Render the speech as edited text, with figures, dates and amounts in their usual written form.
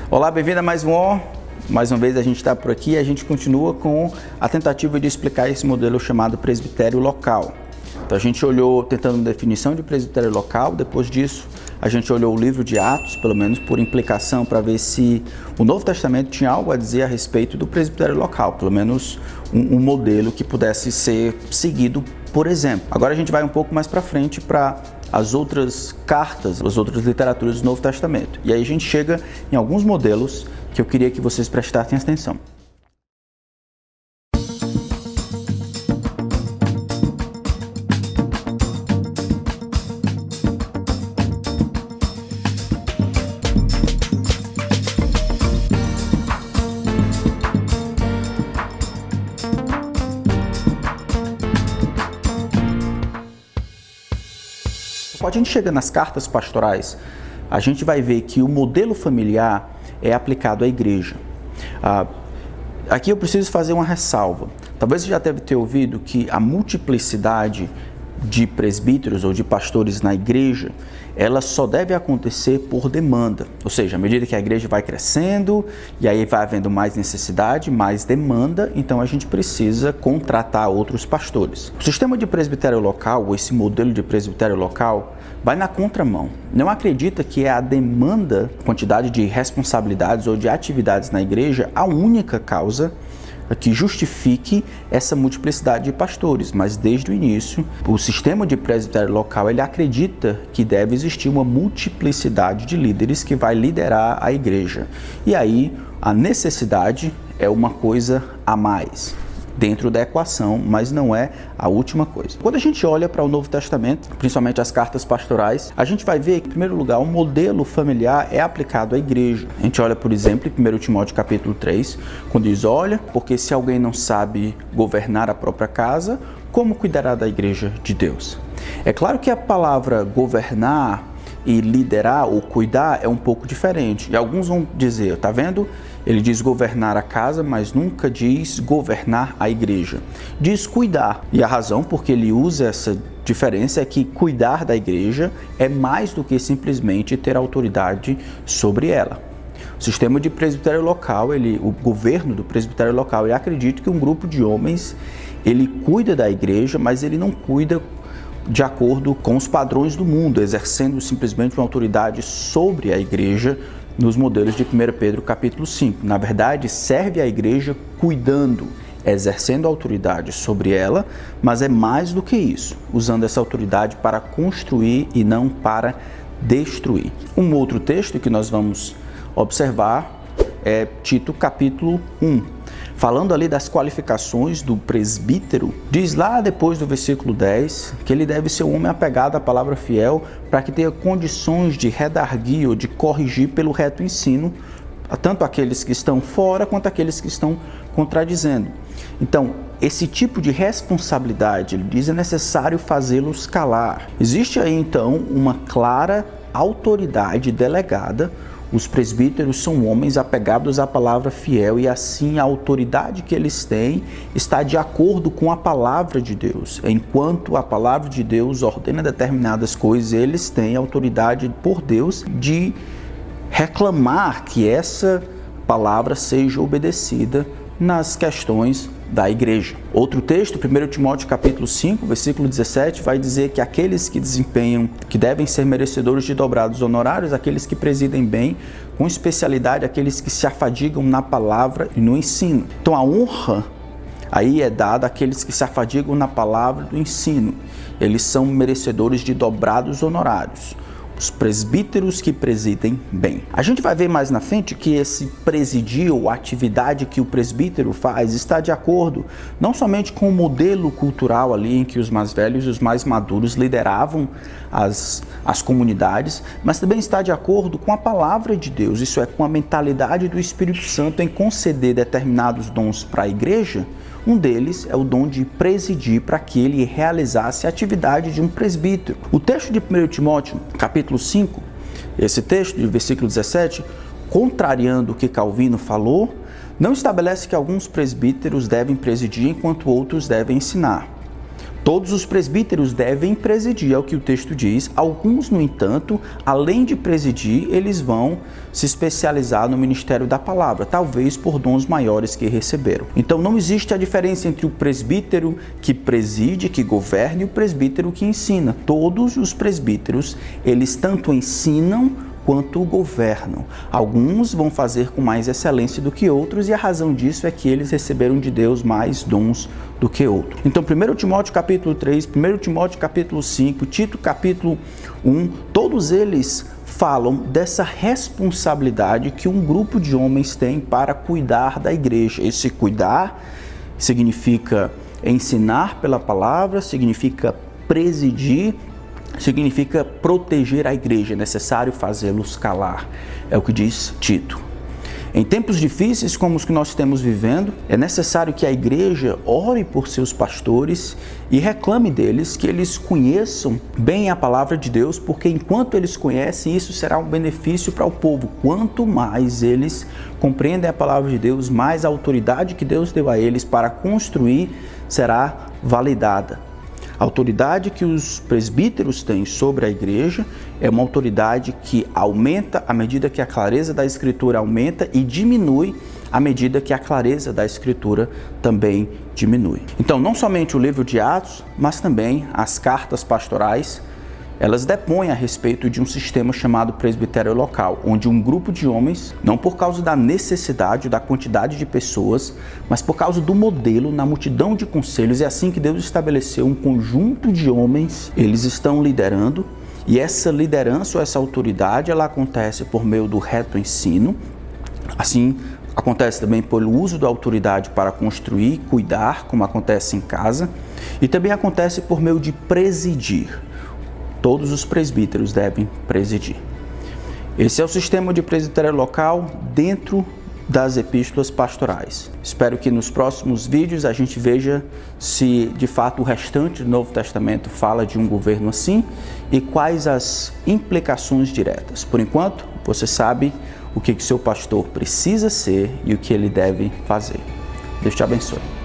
Olá, bem-vindo a mais um O. Mais uma vez a gente está por aqui e a gente continua com a tentativa de explicar esse modelo chamado presbitério local. Então a gente olhou tentando uma definição de presbitério local, depois disso a gente olhou o livro de Atos, pelo menos por implicação, para ver se o Novo Testamento tinha algo a dizer a respeito do presbitério local, pelo menos um modelo que pudesse ser seguido, por exemplo. Agora a gente vai um pouco mais para frente para as outras cartas, as outras literaturas do Novo Testamento. E aí a gente chega em alguns modelos que eu queria que vocês prestassem atenção. Quando a gente chega nas cartas pastorais, a gente vai ver que o modelo familiar é aplicado à igreja. Aqui eu preciso fazer uma ressalva. Talvez você já deve ter ouvido que a multiplicidade de presbíteros ou de pastores na igreja, ela só deve acontecer por demanda. Ou seja, à medida que a igreja vai crescendo e aí vai havendo mais necessidade, mais demanda, então a gente precisa contratar outros pastores. O sistema de presbitério local, ou esse modelo de presbitério local, vai na contramão. Não acredita que é a demanda, quantidade de responsabilidades ou de atividades na igreja, a única causa que justifique essa multiplicidade de pastores, mas desde o início, o sistema de presbitério local, ele acredita que deve existir uma multiplicidade de líderes que vai liderar a igreja. E aí, a necessidade é uma coisa a mais dentro da equação, mas não é a última coisa. Quando a gente olha para o Novo Testamento, principalmente as cartas pastorais, a gente vai ver que, em primeiro lugar, o modelo familiar é aplicado à igreja. A gente olha, por exemplo, em 1 Timóteo capítulo 3, quando diz, olha, porque se alguém não sabe governar a própria casa, como cuidará da igreja de Deus? É claro que a palavra governar e liderar ou cuidar é um pouco diferente. E alguns vão dizer, tá vendo? Ele diz governar a casa, mas nunca diz governar a igreja. Diz cuidar. E a razão por que ele usa essa diferença é que cuidar da igreja é mais do que simplesmente ter autoridade sobre ela. O sistema de presbitério local, o governo do presbitério local, ele acredita que um grupo de homens, ele cuida da igreja, mas ele não cuida de acordo com os padrões do mundo, exercendo simplesmente uma autoridade sobre a igreja nos modelos de 1 Pedro capítulo 5. Na verdade, serve a igreja cuidando, exercendo autoridade sobre ela, mas é mais do que isso, usando essa autoridade para construir e não para destruir. Um outro texto que nós vamos observar é Tito capítulo 1. Falando ali das qualificações do presbítero, diz lá depois do versículo 10 que ele deve ser um homem apegado à palavra fiel para que tenha condições de redarguir ou de corrigir pelo reto ensino, tanto aqueles que estão fora quanto aqueles que estão contradizendo. Então, esse tipo de responsabilidade, ele diz, é necessário fazê-los calar. Existe aí então uma clara autoridade delegada. Os presbíteros são homens apegados à palavra fiel e assim a autoridade que eles têm está de acordo com a palavra de Deus. Enquanto a palavra de Deus ordena determinadas coisas, eles têm autoridade por Deus de reclamar que essa palavra seja obedecida nas questões da igreja. Outro texto, 1 Timóteo capítulo 5, versículo 17, vai dizer que aqueles que desempenham, que devem ser merecedores de dobrados honorários, aqueles que presidem bem, com especialidade aqueles que se afadigam na palavra e no ensino. Então a honra aí é dada àqueles que se afadigam na palavra e no ensino. Eles são merecedores de dobrados honorários. Os presbíteros que presidem bem. A gente vai ver mais na frente que esse presidir ou atividade que o presbítero faz está de acordo não somente com o modelo cultural ali em que os mais velhos e os mais maduros lideravam as comunidades, mas também está de acordo com a palavra de Deus, isso é, com a mentalidade do Espírito Santo em conceder determinados dons para a igreja. Um deles é o dom de presidir para que ele realizasse a atividade de um presbítero. O texto de 1 Timóteo, capítulo 5, esse texto, de versículo 17, contrariando o que Calvino falou, não estabelece que alguns presbíteros devem presidir enquanto outros devem ensinar. Todos os presbíteros devem presidir, é o que o texto diz. Alguns, no entanto, além de presidir, eles vão se especializar no ministério da palavra, talvez por dons maiores que receberam. Então não existe a diferença entre o presbítero que preside, que governa, e o presbítero que ensina. Todos os presbíteros, eles tanto ensinam quanto governam. Alguns vão fazer com mais excelência do que outros, e a razão disso é que eles receberam de Deus mais dons do que outros. Então, 1 Timóteo capítulo 3, 1 Timóteo capítulo 5, Tito capítulo 1, todos eles falam dessa responsabilidade que um grupo de homens tem para cuidar da igreja. Esse cuidar significa ensinar pela palavra, significa presidir, significa proteger a igreja. É necessário fazê-los calar. É o que diz Tito. Em tempos difíceis como os que nós estamos vivendo, é necessário que a igreja ore por seus pastores e reclame deles que eles conheçam bem a palavra de Deus, porque enquanto eles conhecem, isso será um benefício para o povo. Quanto mais eles compreendem a palavra de Deus, mais a autoridade que Deus deu a eles para construir será validada. A autoridade que os presbíteros têm sobre a igreja é uma autoridade que aumenta à medida que a clareza da Escritura aumenta e diminui à medida que a clareza da Escritura também diminui. Então, não somente o livro de Atos, mas também as cartas pastorais, elas depõem a respeito de um sistema chamado presbitério local, onde um grupo de homens, não por causa da necessidade, da quantidade de pessoas, mas por causa do modelo, na multidão de conselhos, é assim que Deus estabeleceu um conjunto de homens, eles estão liderando, e essa liderança ou essa autoridade, ela acontece por meio do reto ensino, assim acontece também pelo uso da autoridade para construir, cuidar, como acontece em casa, e também acontece por meio de presidir. Todos os presbíteros devem presidir. Esse é o sistema de presbitério local dentro das epístolas pastorais. Espero que nos próximos vídeos a gente veja se de fato o restante do Novo Testamento fala de um governo assim e quais as implicações diretas. Por enquanto, você sabe o que seu pastor precisa ser e o que ele deve fazer. Deus te abençoe.